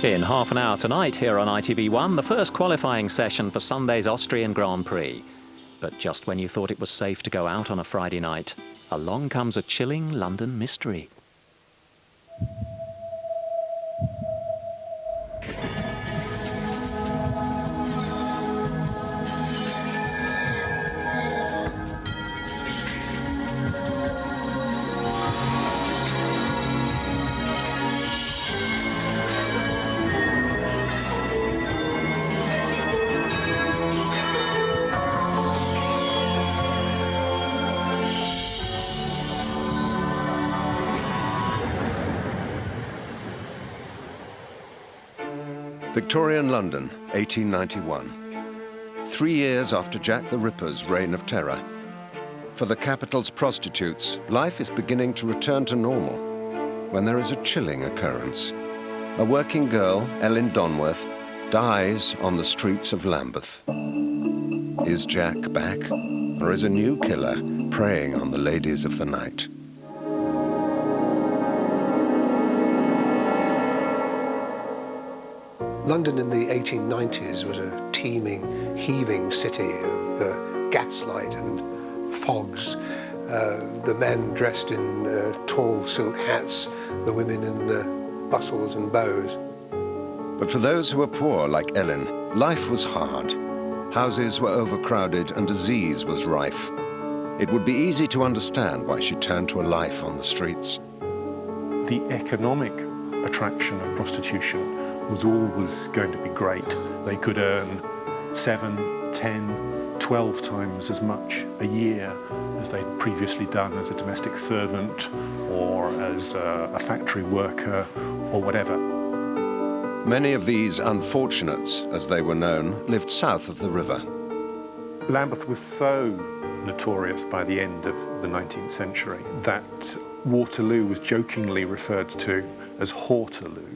In half an hour tonight here on ITV1, the first qualifying session for Sunday's Austrian Grand Prix. But just when you thought it was safe to go out on a Friday night, along comes a chilling London mystery. Victorian London, 1891. 3 years after Jack the Ripper's reign of terror. For the capital's prostitutes, life is beginning to return to normal when there is a chilling occurrence. A working girl, Ellen Donworth, dies on the streets of Lambeth. Is Jack back, or is a new killer preying on the ladies of the night? London in the 1890s was a teeming, heaving city of gaslight and fogs. The men dressed in tall silk hats, the women in bustles and bows. But for those who were poor, like Ellen, life was hard. Houses were overcrowded and disease was rife. It would be easy to understand why she turned to a life on the streets. The economic attraction of prostitution was always going to be great. They could earn 7, 10, 12 times as much a year as they'd previously done as a domestic servant or as a factory worker or whatever. Many of these unfortunates, as they were known, lived south of the river. Lambeth was so notorious by the end of the 19th century that Waterloo was jokingly referred to as Hortaloo.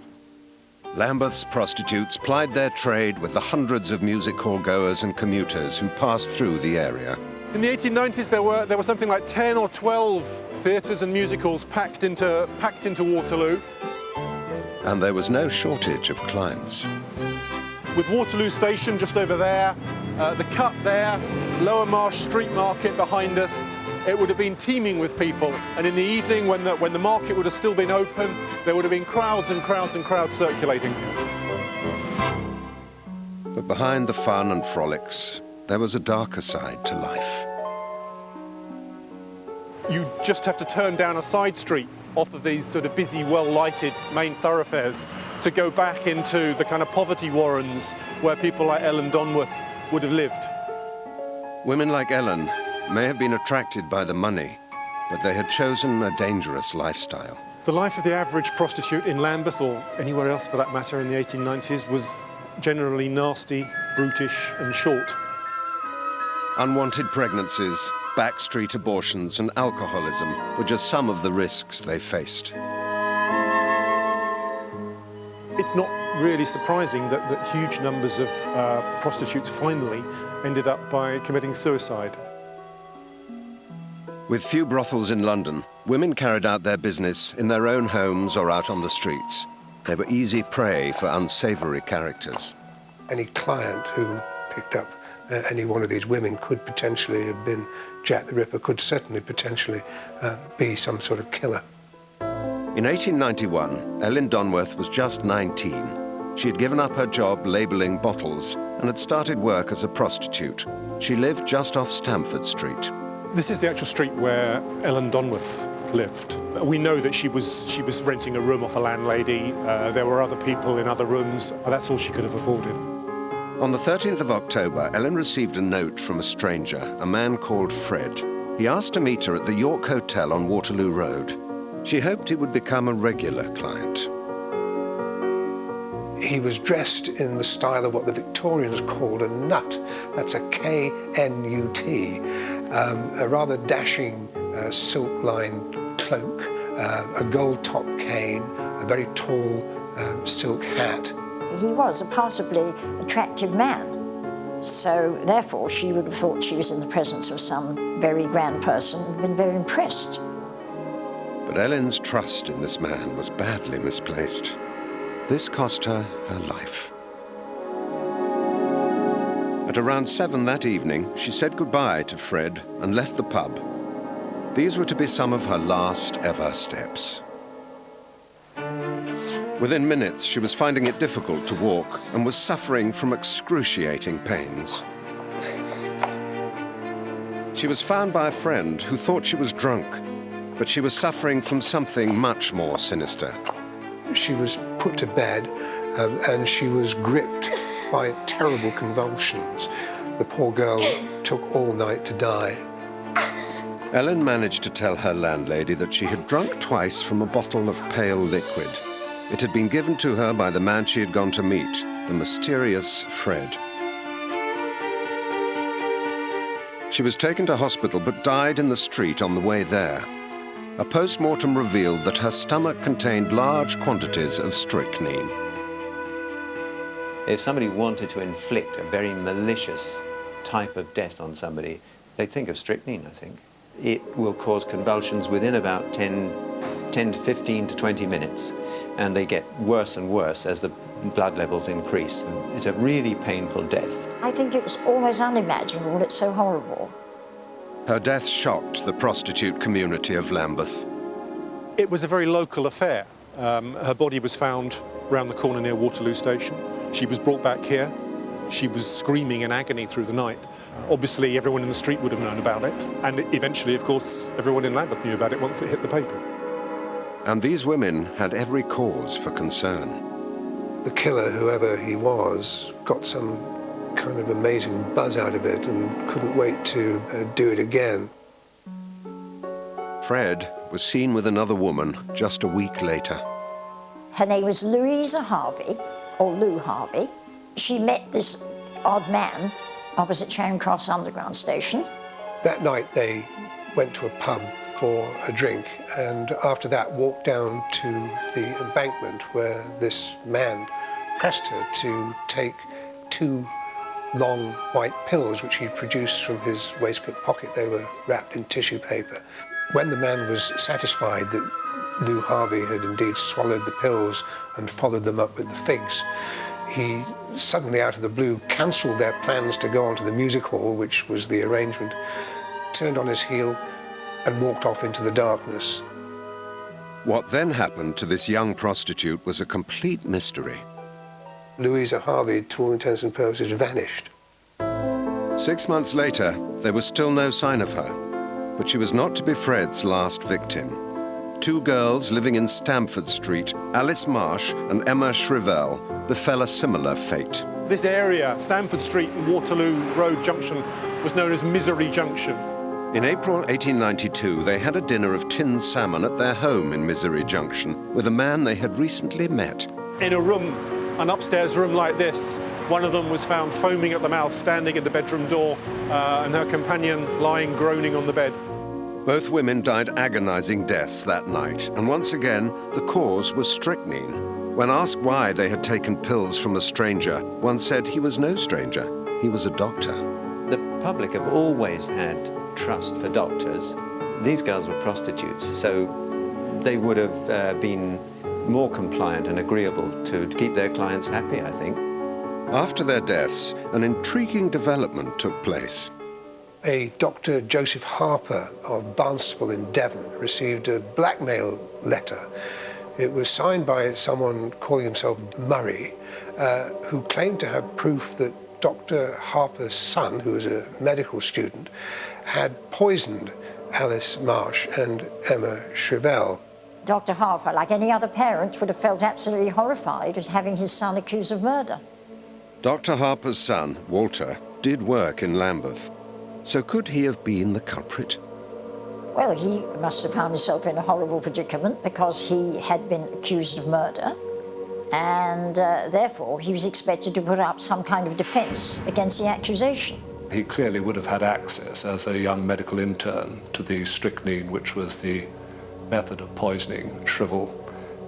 Lambeth's prostitutes plied their trade with the hundreds of music hall goers and commuters who passed through the area. In the 1890s, there were something like 10 or 12 theatres and music halls packed into Waterloo. And there was no shortage of clients. With Waterloo Station just over there, the Cut there, Lower Marsh Street Market behind us, it would have been teeming with people. And in the evening, when the market would have still been open, there would have been crowds and crowds and crowds circulating. But behind the fun and frolics, there was a darker side to life. You just have to turn down a side street off of these sort of busy, well-lighted main thoroughfares to go back into the kind of poverty warrens where people like Ellen Donworth would have lived. Women like Ellen may have been attracted by the money, but they had chosen a dangerous lifestyle. The life of the average prostitute in Lambeth, or anywhere else for that matter, in the 1890s was generally nasty, brutish and short. Unwanted pregnancies, backstreet abortions and alcoholism were just some of the risks they faced. It's not really surprising that huge numbers of prostitutes finally ended up by committing suicide. With few brothels in London, women carried out their business in their own homes or out on the streets. They were easy prey for unsavory characters. Any client who picked up any one of these women could potentially have been Jack the Ripper, could certainly potentially be some sort of killer. In 1891, Ellen Donworth was just 19. She had given up her job labelling bottles and had started work as a prostitute. She lived just off Stamford Street. This is the actual street where Ellen Donworth lived. We know that she was renting a room off a landlady. There were other people in other rooms. That's all she could have afforded. On the 13th of October, Ellen received a note from a stranger, a man called Fred. He asked to meet her at the York Hotel on Waterloo Road. She hoped he would become a regular client. He was dressed in the style of what the Victorians called a nut. That's a K-N-U-T. A rather dashing silk-lined cloak, a gold-top cane, a very tall silk hat. He was a passably attractive man, so therefore she would have thought she was in the presence of some very grand person and been very impressed. But Ellen's trust in this man was badly misplaced. This cost her her life. At around 7 that evening, she said goodbye to Fred and left the pub. These were to be some of her last ever steps. Within minutes, she was finding it difficult to walk and was suffering from excruciating pains. She was found by a friend who thought she was drunk, but she was suffering from something much more sinister. She was put to bed and she was gripped by terrible convulsions. The poor girl took all night to die. Ellen managed to tell her landlady that she had drunk twice from a bottle of pale liquid. It had been given to her by the man she had gone to meet, the mysterious Fred. She was taken to hospital but died in the street on the way there. A post-mortem revealed that her stomach contained large quantities of strychnine. If somebody wanted to inflict a very malicious type of death on somebody, they'd think of strychnine, I think. It will cause convulsions within about 10 to 15 to 20 minutes, and they get worse and worse as the blood levels increase. It's a really painful death. I think it's almost unimaginable, it's so horrible. Her death shocked the prostitute community of Lambeth. It was a very local affair. Her body was found round the corner near Waterloo Station. She was brought back here. She was screaming in agony through the night. Obviously, everyone in the street would have known about it. And eventually, of course, everyone in Lambeth knew about it once it hit the papers. And these women had every cause for concern. The killer, whoever he was, got some kind of amazing buzz out of it and couldn't wait to do it again. Fred was seen with another woman just a week later. Her name was Louisa Harvey, or Lou Harvey. She met this odd man opposite Charing Cross Underground Station. That night they went to a pub for a drink, and after that walked down to the embankment where this man pressed her to take 2 long white pills which he'd produced from his waistcoat pocket. They were wrapped in tissue paper. When the man was satisfied that Lou Harvey had indeed swallowed the pills and followed them up with the figs, he suddenly, out of the blue, cancelled their plans to go on to the music hall, which was the arrangement, turned on his heel and walked off into the darkness. What then happened to this young prostitute was a complete mystery. Louisa Harvey, to all intents and purposes, vanished. 6 months later, there was still no sign of her, but she was not to be Fred's last victim. 2 girls living in Stamford Street, Alice Marsh and Emma Shrivell, befell a similar fate. This area, Stamford Street and Waterloo Road Junction, was known as Misery Junction. In April 1892, they had a dinner of tinned salmon at their home in Misery Junction with a man they had recently met. In a room, an upstairs room like this, one of them was found foaming at the mouth, standing at the bedroom door, and her companion lying groaning on the bed. Both women died agonizing deaths that night, and once again, the cause was strychnine. When asked why they had taken pills from a stranger, one said he was no stranger, he was a doctor. The public have always had trust for doctors. These girls were prostitutes, so they would have been more compliant and agreeable to keep their clients happy, I think. After their deaths, an intriguing development took place. A Dr. Joseph Harper of Barnstaple in Devon received a blackmail letter. It was signed by someone calling himself Murray, who claimed to have proof that Dr. Harper's son, who was a medical student, had poisoned Alice Marsh and Emma Shrivell. Dr. Harper, like any other parent, would have felt absolutely horrified at having his son accused of murder. Dr. Harper's son, Walter, did work in Lambeth. So could he have been the culprit? Well, he must have found himself in a horrible predicament because he had been accused of murder, and therefore he was expected to put up some kind of defence against the accusation. He clearly would have had access as a young medical intern to the strychnine, which was the method of poisoning Shrivell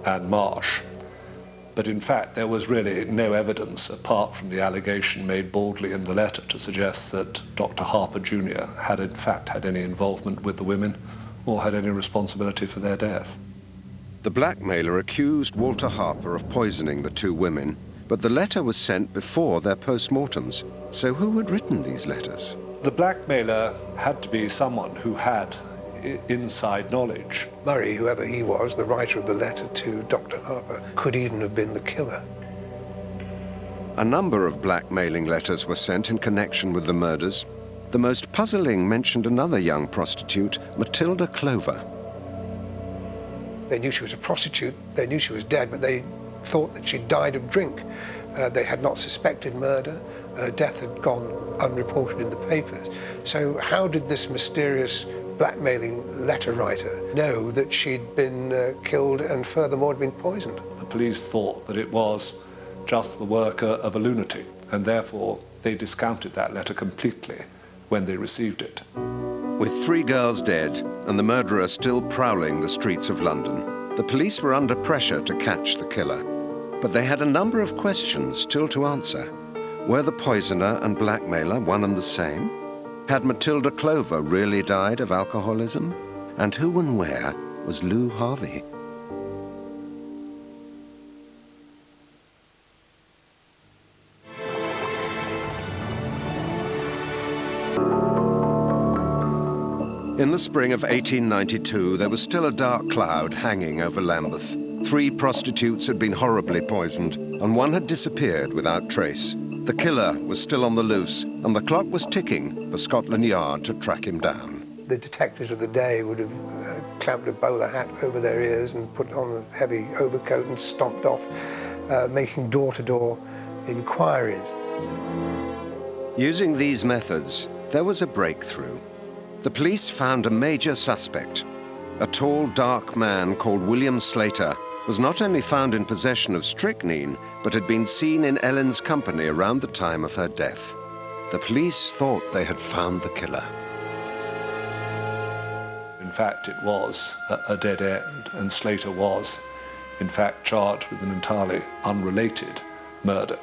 and Marsh. But in fact, there was really no evidence, apart from the allegation made boldly in the letter, to suggest that Dr. Harper Jr. had in fact had any involvement with the women or had any responsibility for their death. The blackmailer accused Walter Harper of poisoning the two women, but the letter was sent before their post-mortems. So who had written these letters? The blackmailer had to be someone who had inside knowledge. Murray, whoever he was, the writer of the letter to Dr. Harper, could even have been the killer. A number of blackmailing letters were sent in connection with the murders. The most puzzling mentioned another young prostitute, Matilda Clover. They knew she was a prostitute, they knew she was dead, but they thought that she died of drink. They had not suspected murder. Her death had gone unreported in the papers. So how did this mysterious blackmailing letter writer know that she'd been killed and furthermore had been poisoned? The police thought that it was just the work of a lunatic, and therefore they discounted that letter completely when they received it. With 3 girls dead and the murderer still prowling the streets of London, the police were under pressure to catch the killer. But they had a number of questions still to answer. Were the poisoner and blackmailer one and the same? Had Matilda Clover really died of alcoholism? And who and where was Lou Harvey? In the spring of 1892, there was still a dark cloud hanging over Lambeth. 3 prostitutes had been horribly poisoned, and one had disappeared without trace. The killer was still on the loose, and the clock was ticking for Scotland Yard to track him down. The detectives of the day would have clamped a bowler hat over their ears and put on a heavy overcoat and stomped off, making door-to-door inquiries. Using these methods, there was a breakthrough. The police found a major suspect. A tall, dark man called William Slater was not only found in possession of strychnine, but had been seen in Ellen's company around the time of her death. The police thought they had found the killer. In fact, it was a dead end, and Slater was, in fact, charged with an entirely unrelated murder.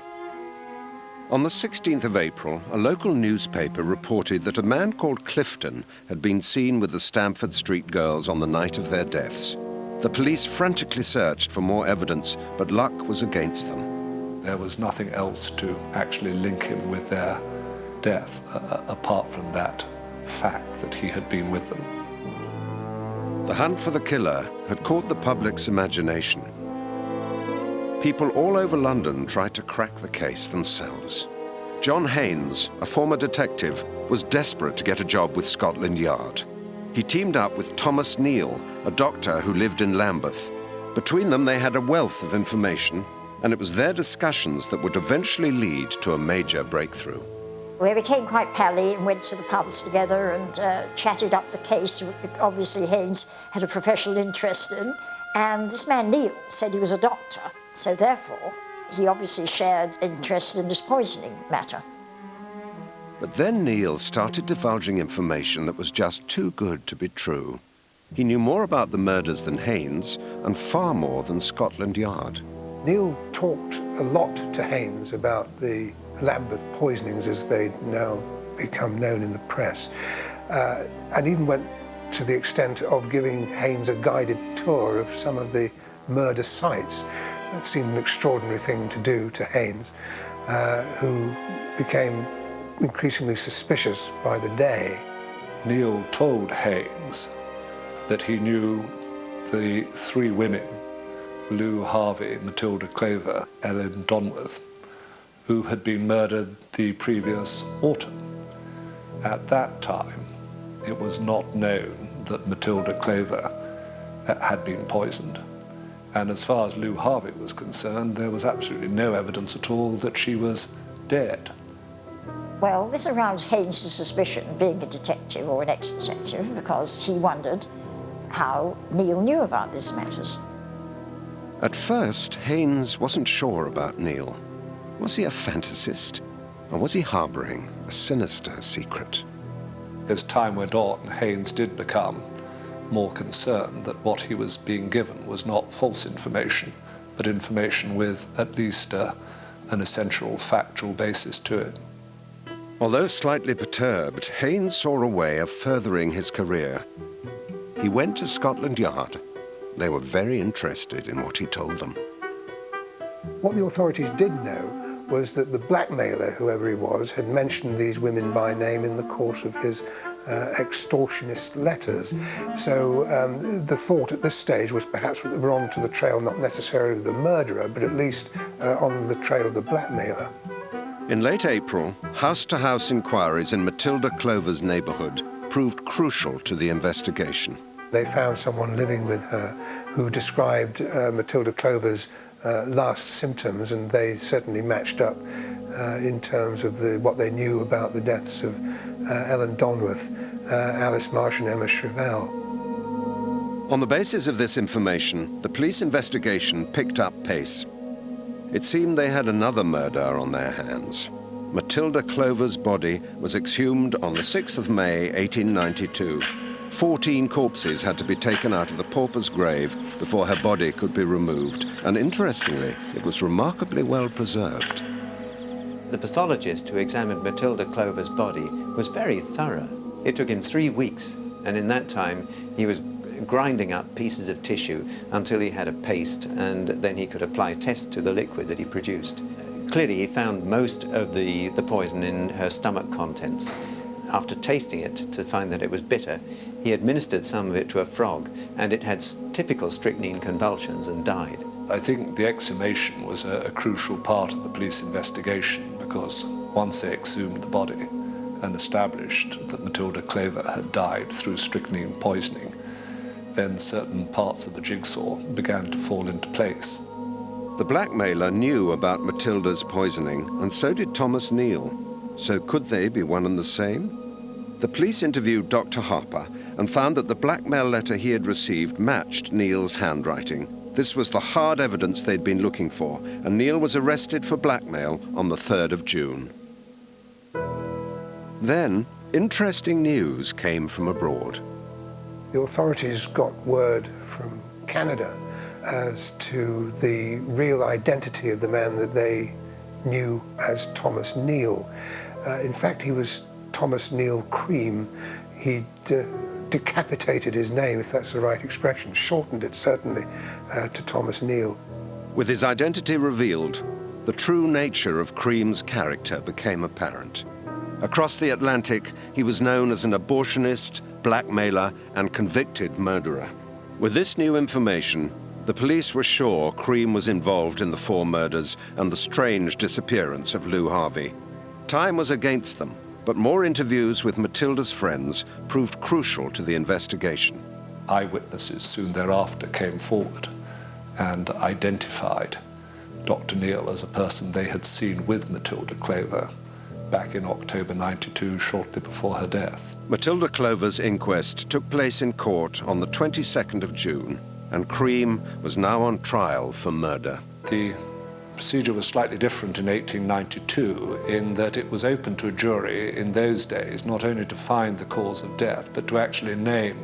On the 16th of April, a local newspaper reported that a man called Clifton had been seen with the Stamford Street girls on the night of their deaths. The police frantically searched for more evidence, but luck was against them. There was nothing else to actually link him with their death, apart from that fact that he had been with them. The hunt for the killer had caught the public's imagination. People all over London tried to crack the case themselves. John Haynes, a former detective, was desperate to get a job with Scotland Yard. He teamed up with Thomas Neal, a doctor who lived in Lambeth. Between them, they had a wealth of information, and it was their discussions that would eventually lead to a major breakthrough. We became quite pally and went to the pubs together and chatted up the case, which obviously Haynes had a professional interest in. And this man, Neil, said he was a doctor, so therefore he obviously shared interest in this poisoning matter. But then Neil started divulging information that was just too good to be true. He knew more about the murders than Haynes, and far more than Scotland Yard. Neil talked a lot to Haynes about the Lambeth poisonings as they'd now become known in the press, and even went to the extent of giving Haynes a guided tour of some of the murder sites. That seemed an extraordinary thing to do to Haynes, who became increasingly suspicious by the day. Neil told Haynes that he knew the 3 women, Lou Harvey, Matilda Clover, Ellen Donworth, who had been murdered the previous autumn. At that time, it was not known that Matilda Clover had been poisoned. And as far as Lou Harvey was concerned, there was absolutely no evidence at all that she was dead. Well, this aroused Haynes' suspicion, being a detective or an ex-detective, because he wondered how Neil knew about these matters. At first, Haynes wasn't sure about Neil. Was he a fantasist, or was he harboring a sinister secret? As time went on, Haynes did become more concerned that what he was being given was not false information, but information with at least an essential factual basis to it. Although slightly perturbed, Haynes saw a way of furthering his career. He went to Scotland Yard, they were very interested in what he told them. What the authorities did know was that the blackmailer, whoever he was, had mentioned these women by name in the course of his extortionist letters. So the thought at this stage was perhaps that they were on to the trail, not necessarily of the murderer, but at least on the trail of the blackmailer. In late April, house-to-house inquiries in Matilda Clover's neighbourhood proved crucial to the investigation. They found someone living with her who described Matilda Clover's last symptoms, and they certainly matched up in terms of what they knew about the deaths of Ellen Donworth, Alice Marsh and Emma Shrivell. On the basis of this information, the police investigation picked up pace. It seemed they had another murder on their hands. Matilda Clover's body was exhumed on the 6th of May, 1892. 14 corpses had to be taken out of the pauper's grave before her body could be removed, and interestingly, it was remarkably well preserved. The pathologist who examined Matilda Clover's body was very thorough. It took him 3 weeks, and in that time he was grinding up pieces of tissue until he had a paste, and then he could apply tests to the liquid that he produced. Clearly he found most of the poison in her stomach contents. After tasting it to find that it was bitter, he administered some of it to a frog, and it had typical strychnine convulsions and died. I think the exhumation was a crucial part of the police investigation, because once they exhumed the body and established that Matilda Clover had died through strychnine poisoning, then certain parts of the jigsaw began to fall into place. The blackmailer knew about Matilda's poisoning, and so did Thomas Neal. So could they be one and the same? The police interviewed Dr. Harper and found that the blackmail letter he had received matched Neal's handwriting. This was the hard evidence they'd been looking for, and Neal was arrested for blackmail on the 3rd of June. Then, interesting news came from abroad. The authorities got word from Canada as to the real identity of the man that they knew as Thomas Neal. In fact, he was Thomas Neal Cream. He'd decapitated his name, if that's the right expression, shortened it certainly to Thomas Neal. With his identity revealed, the true nature of Cream's character became apparent. Across the Atlantic, he was known as an abortionist, blackmailer, and convicted murderer. With this new information, the police were sure Cream was involved in the 4 murders and the strange disappearance of Lou Harvey. Time was against them, but more interviews with Matilda's friends proved crucial to the investigation. Eyewitnesses soon thereafter came forward and identified Dr. Neal as a person they had seen with Matilda Clover back in October '92, shortly before her death. Matilda Clover's inquest took place in court on the 22nd of June, and Cream was now on trial for murder. The procedure was slightly different in 1892 in that it was open to a jury in those days not only to find the cause of death, but to actually name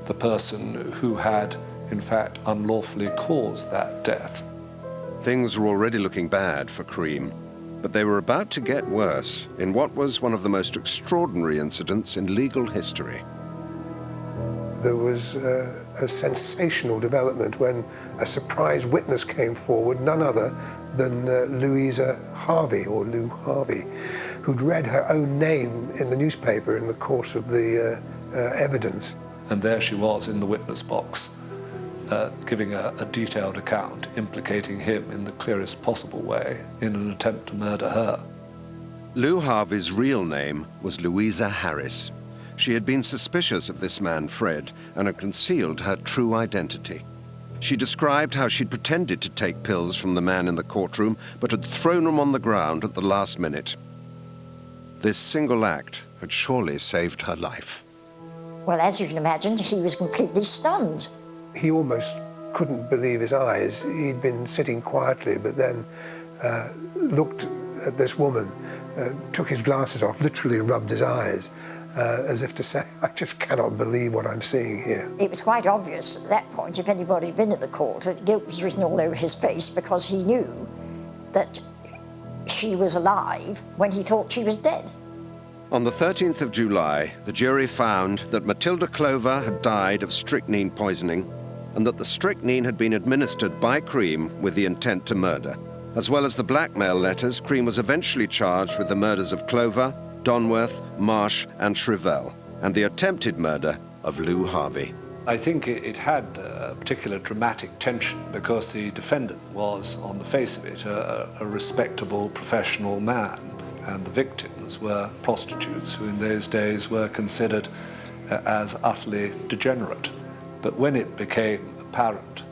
the person who had, in fact, unlawfully caused that death. Things were already looking bad for Cream, but they were about to get worse in what was one of the most extraordinary incidents in legal history. There was a sensational development when a surprise witness came forward, none other than Louisa Harvey, or Lou Harvey, who'd read her own name in the newspaper in the course of the evidence. And there she was in the witness box, giving a detailed account, implicating him in the clearest possible way in an attempt to murder her. Lou Harvey's real name was Louisa Harris. She had been suspicious of this man, Fred, and had concealed her true identity. She described how she'd pretended to take pills from the man in the courtroom, but had thrown them on the ground at the last minute. This single act had surely saved her life. Well, as you can imagine, he was completely stunned. He almost couldn't believe his eyes. He'd been sitting quietly, but then looked at this woman, took his glasses off, literally rubbed his eyes, as if to say, I just cannot believe what I'm seeing here. It was quite obvious at that point, if anybody had been in the court, that guilt was written all over his face, because he knew that she was alive when he thought she was dead. On the 13th of July, the jury found that Matilda Clover had died of strychnine poisoning, and that the strychnine had been administered by Cream with the intent to murder. As well as the blackmail letters, Cream was eventually charged with the murders of Clover, Donworth, Marsh and Shrivell, and the attempted murder of Lou Harvey. I think it had a particular dramatic tension because the defendant was, on the face of it, a respectable professional man, and the victims were prostitutes who in those days were considered as utterly degenerate. But when it became apparent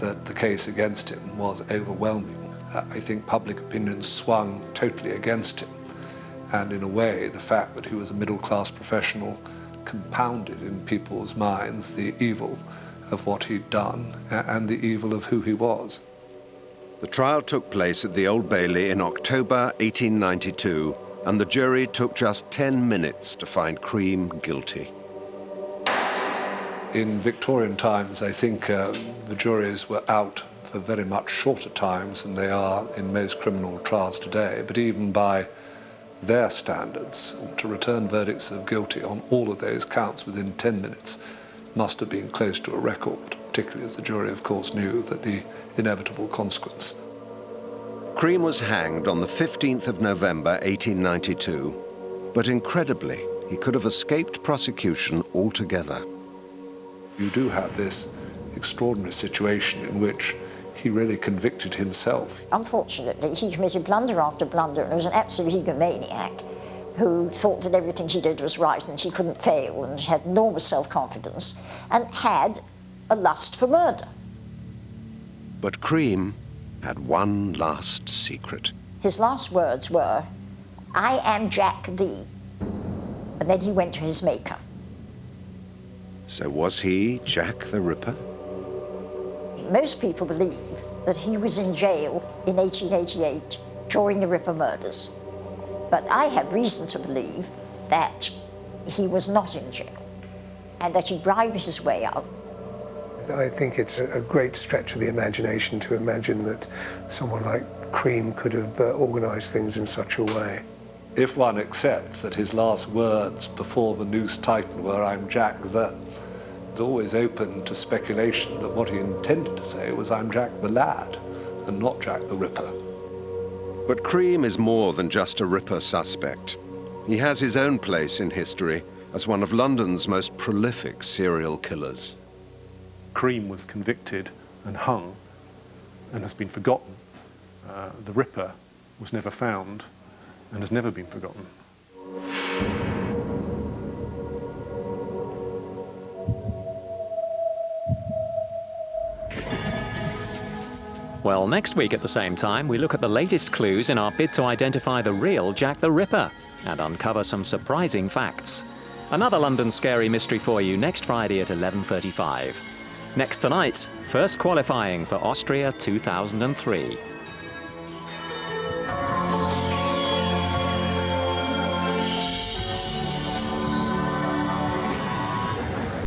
that the case against him was overwhelming, I think public opinion swung totally against him. And in a way, the fact that he was a middle-class professional compounded in people's minds the evil of what he'd done and the evil of who he was. The trial took place at the Old Bailey in October 1892, and the jury took just 10 minutes to find Cream guilty. In Victorian times, I think the juries were out for very much shorter times than they are in most criminal trials today, but even by their standards, to return verdicts of guilty on all of those counts within 10 minutes must have been close to a record, particularly as the jury, of course, knew that the inevitable consequence. Cream was hanged on the 15th of November 1892, but incredibly, he could have escaped prosecution altogether. You do have this extraordinary situation in which he really convicted himself. Unfortunately, he committed blunder after blunder and was an absolute egomaniac who thought that everything he did was right and he couldn't fail and had enormous self-confidence and had a lust for murder. But Cream had one last secret. His last words were, "I am Jack thee." And then he went to his maker. So was he Jack the Ripper? Most people believe that he was in jail in 1888 during the Ripper murders. But I have reason to believe that he was not in jail and that he bribed his way out. I think it's a great stretch of the imagination to imagine that someone like Cream could have organised things in such a way. If one accepts that his last words before the noose tightened were, "I'm Jack the," it's always open to speculation that what he intended to say was, "I'm Jack the lad," and not Jack the Ripper. But Cream is more than just a Ripper suspect. He has his own place in history as one of London's most prolific serial killers. Cream was convicted and hung and has been forgotten. The Ripper was never found and has never been forgotten. Well, next week at the same time, we look at the latest clues in our bid to identify the real Jack the Ripper and uncover some surprising facts. Another London Scary Mystery for you next Friday at 11:35. Next tonight, first qualifying for Austria 2003.